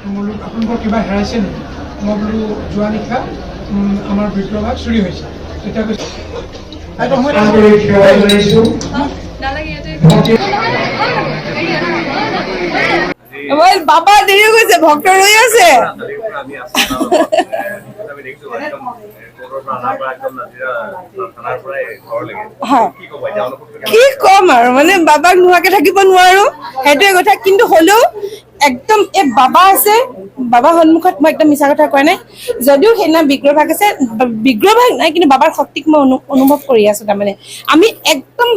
বোলো আপোনালোকৰ কিবা হেৰাইছে নেকি মই বোলো যোৱা নিশা আমাৰ বিগ্ৰহভাগ চুৰি হৈছে তেতিয়া কৈছে বাবা দেৰি হৈ গৈছে ভক্ত ৰৈ আছে কি কম আৰু মানে বাবাক নোহোৱাকে থাকিব নোৱাৰো সেইটোৱে কথা কিন্তু হ'লেও একদম এই বাবা আছে বাবা সন্মুখত মই একদম মিছা কথা কোৱা নাই যদিও সেইদিনা বিগ্ৰহভাগ আছে বিগ্ৰহভাগ নাই কিন্তু বাবাৰ শক্তিক মই অনুভৱ কৰি আছো তাৰমানে আমি একদম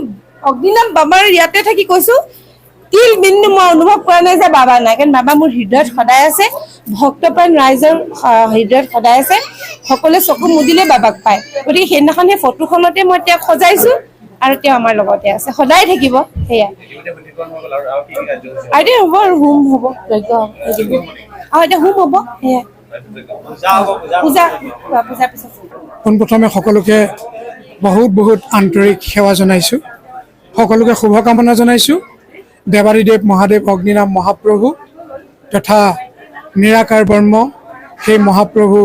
অগ্নিনাভ বাবাৰ ইয়াতে থাকি কৈছো তিল বিন্দু মই অনুভৱ কৰা নাই যে বাবা নাই কাৰণ বাবা মোৰ হৃদয়ত সদায় আছে ভক্তপ্ৰাণ ৰাইজৰ হৃদয়ত সদায় আছে সকলোৱে চকু মুদিলে বাবাক পায় গতিকে সেইদিনাখন সেই ফটোখনতে মই তেওঁক সজাইছো আৰু তেওঁ আমাৰ লগতে আছে সদায় থাকিব সেয়া এতিয়া হ'ব আৰু হোম হ'ব যজ্ঞ আৰু এতিয়া হোম হ'ব সেয়া পূজা পূজাৰ পিছত পোনপ্ৰথমে সকলোকে বহুত আন্তৰিক সেৱা জনাইছোঁ সকলোকে শুভকামনা জনাইছোঁ দেৱাদিদেৱ মহাদেৱ অগ্নিনাভ মহাপ্ৰভু তথা নিৰাকাৰ ব্ৰহ্ম সেই মহাপ্ৰভু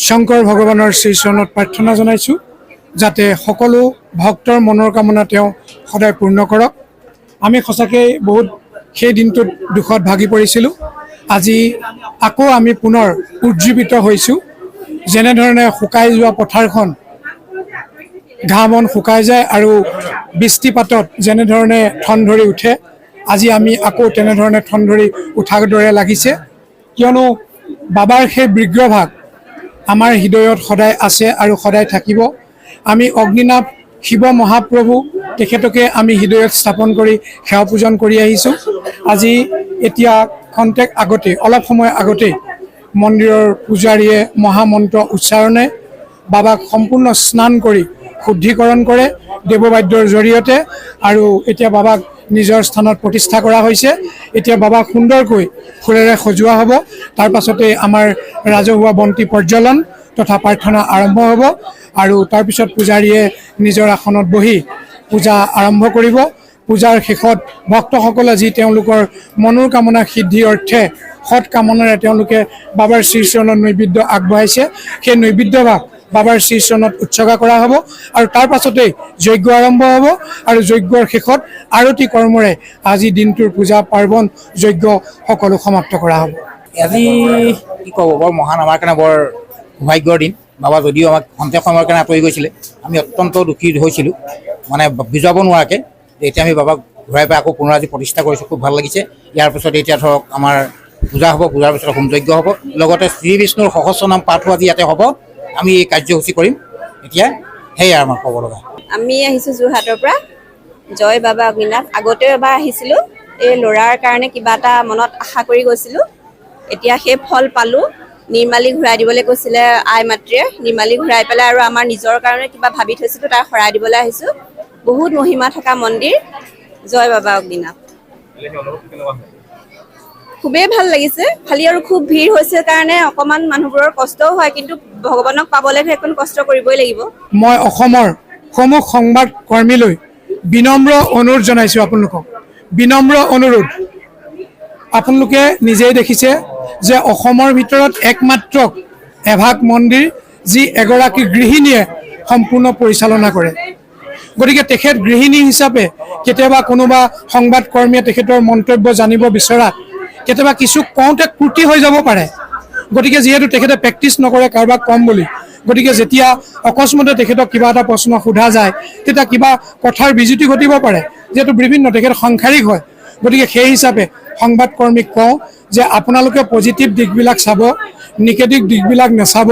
শংকৰ ভগৱানৰ শ্ৰীচৰণত প্ৰাৰ্থনা জনাইছোঁ যাতে সকলো ভক্তৰ মনৰ কামনা তেওঁ সদায় পূৰ্ণ কৰক আমি সঁচাকৈ বহুত সেই দিনটোত দুখত ভাগি পৰিছিলোঁ আজি আকৌ আমি পুনৰ উজ্জীৱিত হৈছোঁ যেনেধৰণে শুকাই যোৱা পথাৰখন ঘাঁহ বন শুকাই যায় আৰু বৃষ্টিপাতত যেনেধৰণে ঠন ধৰি উঠে আজি আমি আকৌ তেনেধৰণে ঠন ধৰি উঠাৰ দৰে লাগিছে কিয়নো বাবাৰ সেই বিগ্ৰহভাগ আমাৰ হৃদয়ত সদায় আছে আৰু সদায় থাকিব আমি অগ্নিনাভ শিৱ মহাপ্ৰভু তেখেতকে আমি হৃদয়ত স্থাপন কৰি সেৱা পূজন কৰি আহিছোঁ আজি এতিয়া খন্তেক আগতে অলপ সময় আগতে মন্দিৰৰ পূজাৰীয়ে মহামন্ত্ৰ উচ্চাৰণে বাবাক সম্পূৰ্ণ স্নান কৰি শুদ্ধিকৰণ কৰে দেৱবাদ্যৰ জৰিয়তে আৰু এতিয়া বাবাক নিজৰ স্থানত প্ৰতিষ্ঠা কৰা হৈছে এতিয়া বাবাক সুন্দৰকৈ ফুলেৰে সজোৱা হ'ব তাৰ পাছতে আমাৰ ৰাজহুৱা বন্তি প্ৰজ্বলন তথা প্ৰাৰ্থনা আৰম্ভ হ'ব আৰু তাৰ পিছত পূজাৰীয়ে নিজৰ আসনত বহি পূজা আৰম্ভ কৰিব পূজাৰ শেষত ভক্তসকলে যি তেওঁলোকৰ মনৰ কামনা সিদ্ধি অৰ্থে সৎ কামনাৰে তেওঁলোকে বাবাৰ শ্ৰীচৰণত নৈবেদ্য আগবঢ়াইছে সেই নৈবেদ্যভাগ বাবাৰ শ্ৰীচৰণত উৎসৰ্গা কৰা হ'ব আৰু তাৰ পাছতেই যজ্ঞ আৰম্ভ হ'ব আৰু যজ্ঞৰ শেষত আৰতি কৰ্মৰে আজি দিনটোৰ পূজা পাৰ্বণ যজ্ঞ সকলো সমাপ্ত কৰা হ'ব আজি কি ক'ব বৰ মহান আমাৰ কাৰণে বৰ সৌভাগ্যৰ দিন বাবা যদিও আমাক খন্তেক সময়ৰ কাৰণে আঁতৰি গৈছিলে আমি অত্যন্ত দুখী হৈছিলোঁ মানে বুজাব নোৱাৰাকৈ এতিয়া আমি বাবাক ঘূৰাই পাই আকৌ পুনৰ আজি প্ৰতিষ্ঠা কৰিছোঁ খুব ভাল লাগিছে ইয়াৰ পিছত এতিয়া ধৰক আমাৰ পূজা হ'ব পূজাৰ পিছত হোম যজ্ঞ হ'ব লগতে শ্ৰী বিষ্ণুৰ সহস্ৰ নাম পাঠো আজি ইয়াতে হ'ব আমি এই কাৰ্যসূচী কৰিম এতিয়া সেয়াই আমাৰ ক'ব লগা আমি আহিছোঁ যোৰহাটৰ পৰা জয় বাবা অগ্নিনাভ আগতেও এবাৰ আহিছিলোঁ এই ল'ৰাৰ কাৰণে কিবা এটা মনত আশা কৰি গৈছিলোঁ এতিয়া সেই ফল পালোঁ নিৰ্মালী ঘূৰাই দিবলৈ কৈছিলে আই মাতৃয়ে নিৰ্মালী ঘূৰাই পেলাই আৰু আমাৰ নিজৰ কাৰণে কিবা ভাবি থৈছিলোঁ তাৰ শৰাই দিবলৈ আহিছোঁ বহুত মহিমা থকা মন্দিৰ জয় বাবা অগ্নিনাভ খুবেই ভাল লাগিছে খালি আৰু খুব ভিৰ হৈছে কাৰণে অকণমান মানুহবোৰৰ কষ্টও হয় কিন্তু ভগৱানক পাবলৈ সেইকণ কষ্ট কৰিবই লাগিব মই অসমৰ সমূহ সংবাদ কৰ্মীলৈ বিনম্ৰ অনুৰোধ জনাইছোঁ আপোনালোকক বিনম্ৰ অনুৰোধ আপোনালোকে নিজেই দেখিছে যে অসমৰ ভিতৰত একমাত্ৰ এভাগ মন্দিৰ যি এগৰাকী গৃহিণীয়ে সম্পূৰ্ণ পৰিচালনা কৰে গতিকে তেখেত গৃহিণী হিচাপে কেতিয়াবা কোনোবা সংবাদ কৰ্মীয়ে তেখেতৰ মন্তব্য জানিব বিচৰাত কেতিয়াবা কিছু কওঁতে ক্ৰুটি হৈ যাব পাৰে গতিকে যিহেতু তেখেতে প্ৰেক্টিচ নকৰে কাৰোবাক কম বুলি গতিকে যেতিয়া অকস্মাতে তেখেতক কিবা এটা প্ৰশ্ন সোধা যায় তেতিয়া কিবা কথাৰ বিজুতি ঘটিব পাৰে যিহেতু বিভিন্ন তেখেত সাংসাৰিক হয় গতিকে সেই হিচাপে সংবাদ কৰ্মীক কওঁ যে আপোনালোকে পজিটিভ দিশবিলাক চাব নিগেটিভ দিশবিলাক নাচাব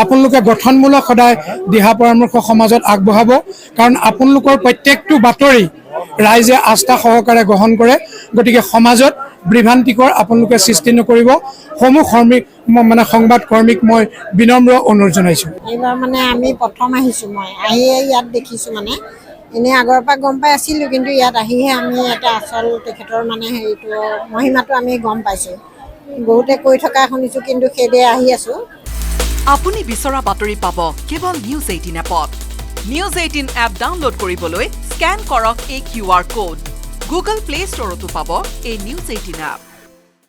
আপোনালোকে গঠনমূলক সদায় দিহা পৰামৰ্শ সমাজত আগবঢ়াব কাৰণ আপোনালোকৰ প্ৰত্যেকটো বাতৰি ৰাইজে আস্থা সহকাৰে গ্ৰহণ কৰে গতিকে সমাজত বিভ্ৰান্তিকৰ আপোনালোকে সৃষ্টি নকৰিব সমূহ কৰ্মীক মানে সংবাদ কৰ্মীক মই বিনম্ৰ অনুৰোধ জনাইছোঁ এইবাৰ মানে আমি প্ৰথম আহিছোঁ মই আহিয়ে ইয়াত দেখিছোঁ মানে এনেই আগৰ পৰা গম পাই আছিলোঁ কিন্তু ইয়াত আহিহে আমি এটা আচল তেখেতৰ মানে হেৰিটো মহিমাটো আমি গম পাইছোঁ বহুতে কৈ থকা শুনিছোঁ কিন্তু সেইদৰে আহি আছোঁ আপুনি বিচৰা বাতৰি পাব কেৱল নিউজ 18 এপত নিউজ 18 এপ ডাউনলোড কৰিবলৈ স্ক্যান কৰক এই QR কোড গুগল প্লে ষ্টৰতো পাব এই নিউজ 18 এপ